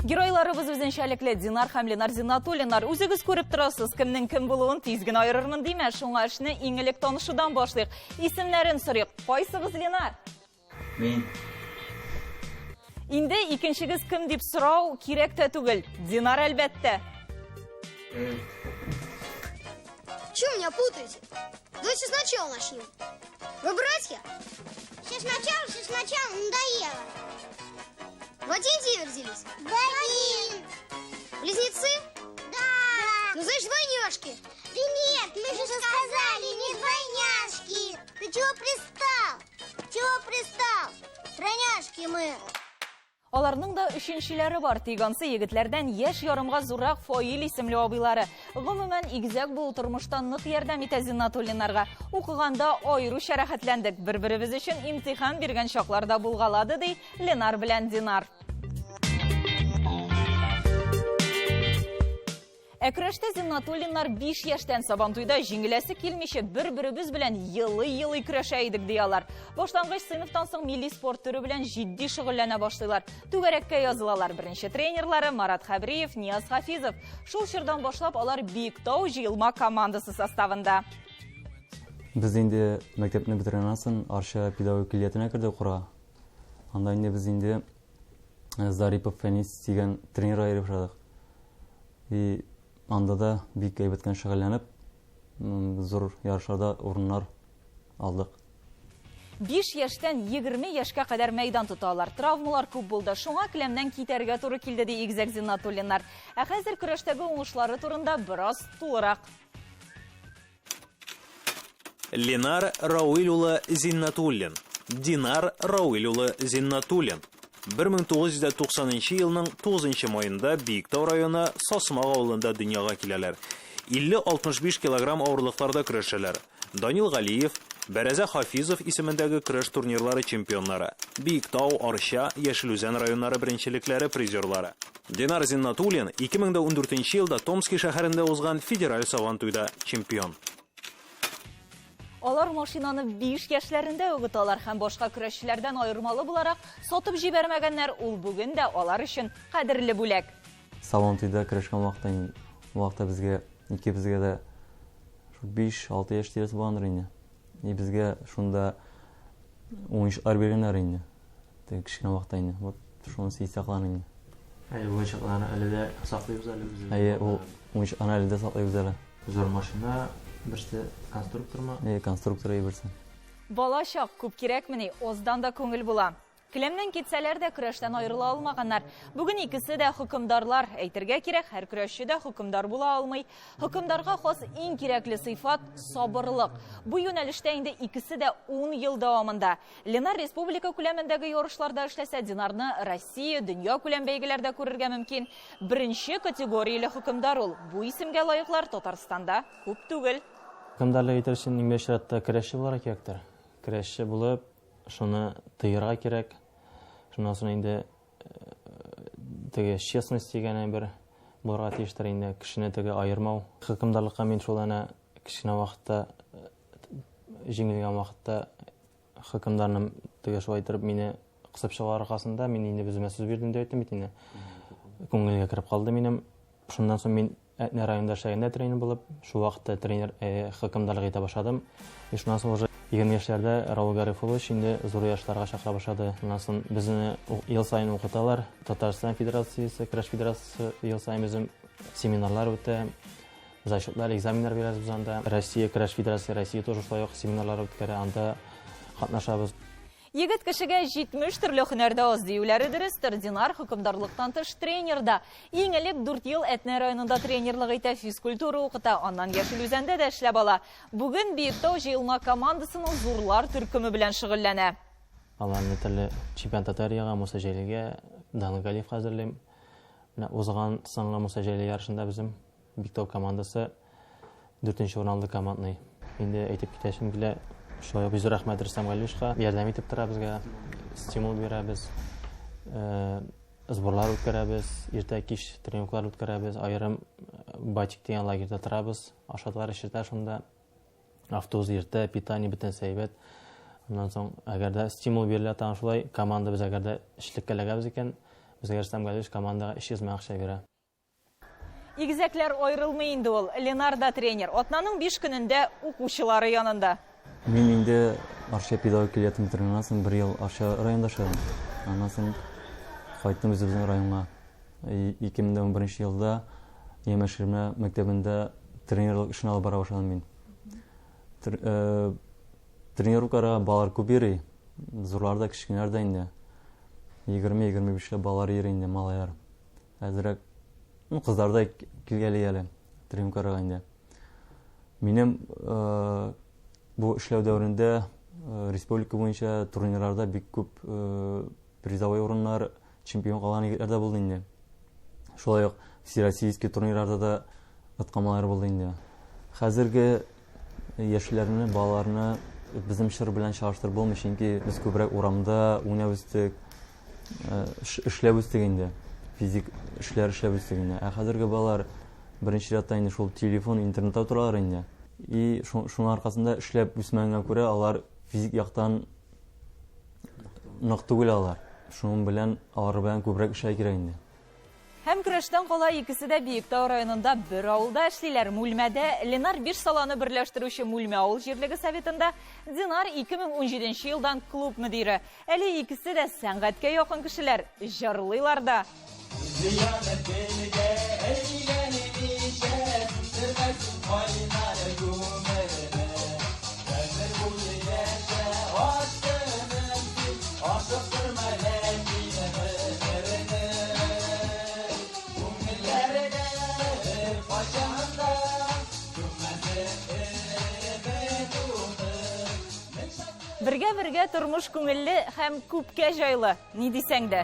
Геройларыбыз үзенчәлекле Динар һәм Ленар Зиннатуллиннар. Үзегез күреп торасыз, кемнең кем булуын тизген айырырмын димә. Шуңа эшне иң элек танышудан башлыйк. Исемнәрен сорыйк. Кайсыгыз Ленар? Мин. Инде икенчегез кем дип сорау кирәк тә түгел. Динар әлбәттә. Чего меня путаете? Давайте сначала начнем. Вы братья? Все сначала надоело. В один день родились? В один. Близнецы? Да. Ну, значит, двойняшки. Да нет, мы же сказали, не двойняшки. Ты чего пристал? Чего пристал? Тройняшки мы. Аларның да өченчеләре бар. Тигансы егетләрдән яшь ярымга зуррак Фаил исемле абыйлары. Гомумән игезәк бу тормыштан нык ярдәм итә Зиннатуллиннарга. Укыганда аеруча рәхәтләндек. Бер-беребез өчен имтихан биргән чакларда булгалады ди Ленар белән Динар. Әкрәштә Зиннатуллиннар 5 яшьтән сабантуйда җиңеләсе килмичә бер-беребез белән йылый көрәшә идек диялар. Башлангыч сыйныфтан соң милли спорт түре белән җитди шөгыльләнә башлыйлар. Түгәрәккә язылалар. Беренче тренерлары Марат Хәбриев, Нияз Хафизов. Шул чордан башлап алар Биектау җыелма командасы составында. Без инде мәктәпне бетергәннән соң Арча педагогикиятенә кердек кура. Анда инде без инде Зарипов Фәнис дигән тренер аерып шадык. И анда да бик әйбәткән шөгыльләнеп, зур ярышларда урыннар алдык. 5 яшьтән 20 яшькә кадәр мәйдан тоталар. Травмалар күп булды. Шуңа келәмнән китәргә туры килде ди игезәк Зиннатуллиннар. Ә хәзер көрәштәге уңышлары турында бераз тулырак. Ленар Рауил улы Зиннатуллин. Динар Рауил улы Зиннатуллин. 1990 елның 9 майында Биектау районы Сасмак авылында дөньяга киләләр. 50-65 килограмм авырлыкларда көрәшәләр. Данил Галиев, Бәрәзә Хафизов исемендәге көрәш турнирлары чемпионнары. Биектау, Арча, Яшелүзән районнары беренчелекләре призерлары. Динар Зиннатуллин 2014 елда Томский шәһәрендә узган федераль сабантуйда чемпион. Алар машинаны 5 яшьләрендә угыталар һәм башка көрәшчеләрдән айырмалы буларак сатып җибәрмәгәннәр. Ул бүген дә алар өчен кадерле бүләк. Сабантуйда көрәшкән вакытта безгә дә 5-6 яшь тирәсе булгандыр инде. И безгә шунда уңышлар биргәннәр инде. Кечкенә вакытта инде. Вот шуны саклаган инде. Bu uçaklarını elde saklıyoruz biz. O уңышларны әле дә саклыйбыз әле. Zor maşında birisi konstruktor mu? Конструктор әйберсен. Бала чак күп кирәкмени, оздан да күңел була. Келәмнән китсәләр дә көрәштән аерыла алмаганнар. Бүген икесе дә хөкемдарлар. Әйтергә кирәк, һәр көрәшче дә хөкемдар була алмый. Хөкемдарга хас иң кирәкле сыйфат сабырлык. Бу юнәлештә инде икесе дә 10 ел дәвамында. Ленар республика күләмендәге ярышларда эшләсә, Динарны Россия, дөнья күләм бәйгеләрдә күрергә мөмкин. Беренче категорияле хөкемдар ул. Бу исемгә лаеклар Татарстанда күп түгел. Хөкемдарлык итәр өчен иң бәшрәттә көрәшче буларак кирәктер. Көрәшче булып, шуны тыйырга кирәк. Шуннан соң инде теге честность дигән бер булырга тиештер инде, кешене теге айырмау. Хөкемдарлыкка мин шул ана кечкенә вакытта җиңелгән вакытта хөкемдарның теге шулай итеп мине кысып чыгар аркасында мин инде безмә сүз бирдем дип әйттем бит инде. Күңелгә кереп калды минем. Шуннан соң мин Әтнә районда эшләгәндә тренер булып, шул вакытта тренер хөкемдарлык итә башладым. Шуннан соң уже 20 яшьләрдә Раул Гарифович инде зур яшьләргә чакыра башлады. Шуннан соң безне ел сайын укыталар. Татарстан Федерациясе, Көрәш Федерациясе ел сайын безнең семинарлар үтә. Зачетлар, экзаменнар бирәбез без анда. Россия Көрәш Федерациясе, Россия тоже шулай ук семинарлар үткәрә. Анда катнашабыз. Егет кешегә 70 төрле һөнәрдә аз диюләре дөрестер. Динар хөкемдарлыктан тыш тренерда. Иң элек 4 ел Әтнә районында тренерлык итә, физкультура укыта, аннан Яшелүзәндә дә эшләп ала. Бүген Биектау җыелма командасының зурлар төркеме белән шөгыльләнә. Аларны төрле чемпионат Татарияга, Мусаҗәлигә, Данил Галиев хәзерлим. Менә узган соңгы Мусаҗәли ярышында безнең Биектау командасы 4нче урын алды командный. Инде әйтеп китәшем килә. Шулай biz рәхмәт Рөстәм Галишка ярдәм итеп тора безгә, стимул бирәбез, сборлар үткәрәбез, иртә кич тренинглар үткәрәбез, аерым батик дигән лагерьдә торабыз, ашатлар эшертә шунда, автобус иртә, питание бөтен сәйбәт. Ondan соң, әгәр дә стимул бирелә тагын шулай, команда без әгәр дә эшлеккә эләгәбез икән, Безгә Рөстәм командаға 300 мең акча бирә. Игезәкләр айрылмый инде ул. Ленар да тренер. Атнаның 5 көнендә укучылары янында. Мин инде Арча педагогик киләтен бетергәннән соң 1 ел Арча районда эшләдем. Аннан соң кайттым үзебезнең районга. 2011 елда Емеширмә мәктәбендә тренерлык эшен алып бара башладым мин. Тренировкага балалар күп йөри. Зурлар да, кичкенәләр дә инде. 20-25 балалар йөри инде, малайлар. Әзрәк кызлар да килгәли әле тренировкага инде. Минем бу эшләү дәврендә республика буенча турнирларда бик күп призовой урыннар, чемпион калган егетләр дә булды инде. Шулай ук всероссийский турнирларда да аткамалар булды инде. Хәзерге яшьләрне, балаларны безнең шыр белән чагыштырып булмый, чөнки без күбрәк урамда уйнап үстек, эшләп үстек инде. Физик эшләр эшләп үстек инде. Хәзерге балалар беренче рәттә инде шул телефон, интернетта торалар инде. И шуның аркасында эшләп үсмәгәнгә күрә алар физик яктан нык түгел алар. Шуның белән алар белән күбрәк эшләр кирәк инде. Һәм көрәштән кала икесе дә Биектау районында бер авылда эшлиләр. Мүлмәдә Ленар 5 саланы берләштерүче Мүлмә авыл җирлеге советында Динар 2017 елдан клуб мөдире. Әле икесе дә сәнгатькә якын кешеләр, җырлыйлар да. Бергә-бергә тормыш күңелле һәм күпкә җайлы, ни дисәң дә.